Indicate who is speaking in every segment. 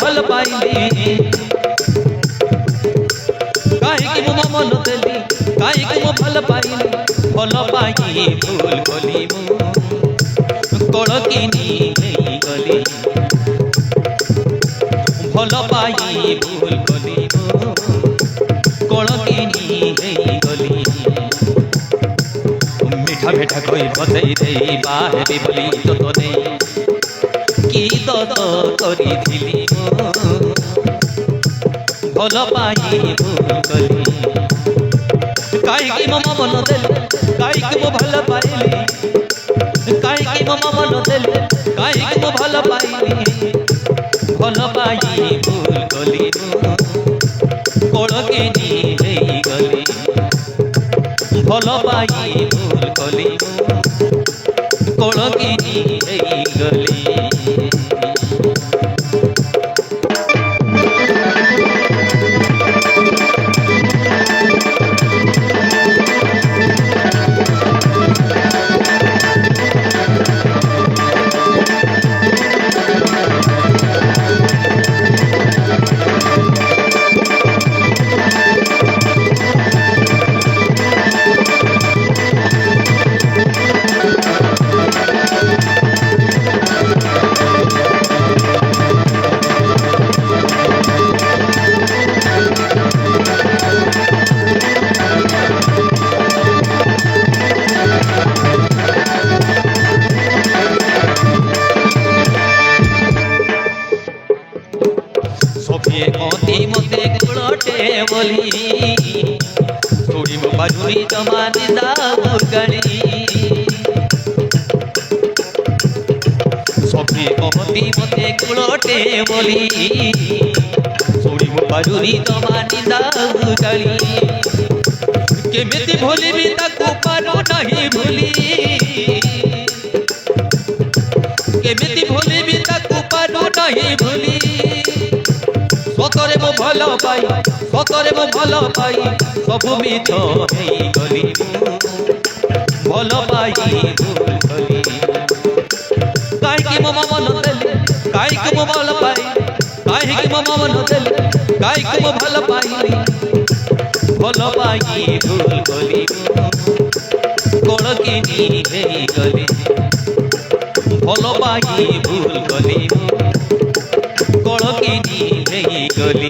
Speaker 1: भल पाइली कहीं मो मन देली कहीं मो भल पाइली भल पाई भूल गली कड़किनी गली भल पाई भूल गली कड़किनी गली मिठा मिठा कही बसई दे बाहरी बोली तो नहीं कि दद करी भल पाई भूल गली कहीं मो मन देली कहीं मो भल पाइली कहीं मो मन देली कहीं मो भल पाइली भल पाई भूल गली कड़किनी गली भल पाई भूल गली कड़किनी गली मोती मोते गुड़ोटे बोली थोड़ी मो बाजुरी जमानी दाऊर गली सभी मोती मोते गुड़ोटे बोली थोड़ी मो बाजुरी जमानी दाऊर गली केमिति भूली भी ताकू पारू नहीं भूली केमिति भूली भी ताकू पारू नहीं भूली सतरे मो भल पाई सतरे मो भल पाई सबु मिछ हेई गली भल पाई भूल गली कहीं मो मन देली कहीं मो भल पाई कहीं मो मन देली कहीं मो भल पाइली भल पाई भूल गली कड़किनी गली भल पाई भूल गली कड़किनी गली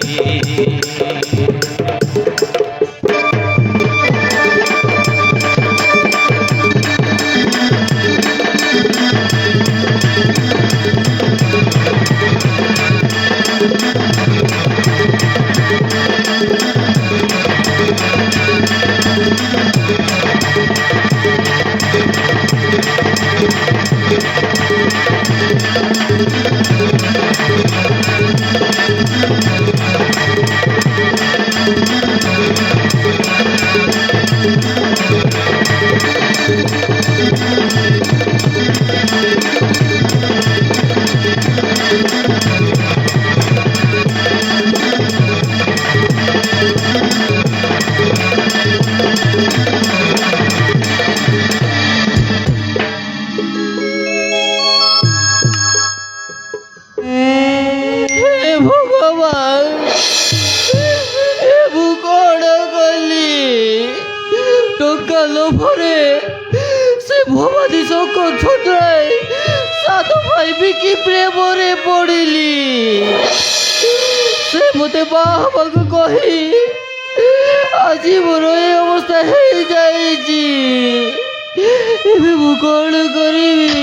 Speaker 2: ভবানী শঙ্কর ছোটরাই সাধু ভাই বিকি প্রেমরে পড়িলি সে মতে বাবাকে কহি আজি মোর এই অবস্থা হয়ে যাইছি ଏବେ ମୁଁ କ'ଣ କରିବି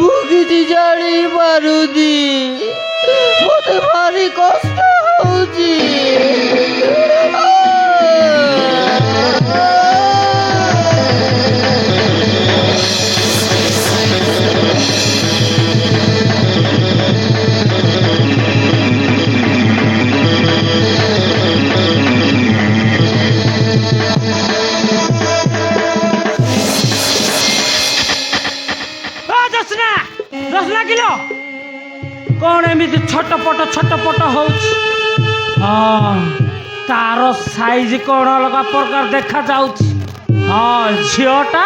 Speaker 2: ମୁଁ କିଛି ଜାଣି ପାରୁନି ମୋତେ ଭାରି କଷ୍ଟ ହଉଛି
Speaker 3: कौन एमती छटपट हो तार साइज कौन अलग प्रकार देखा जाऊँ। हाँ झीटा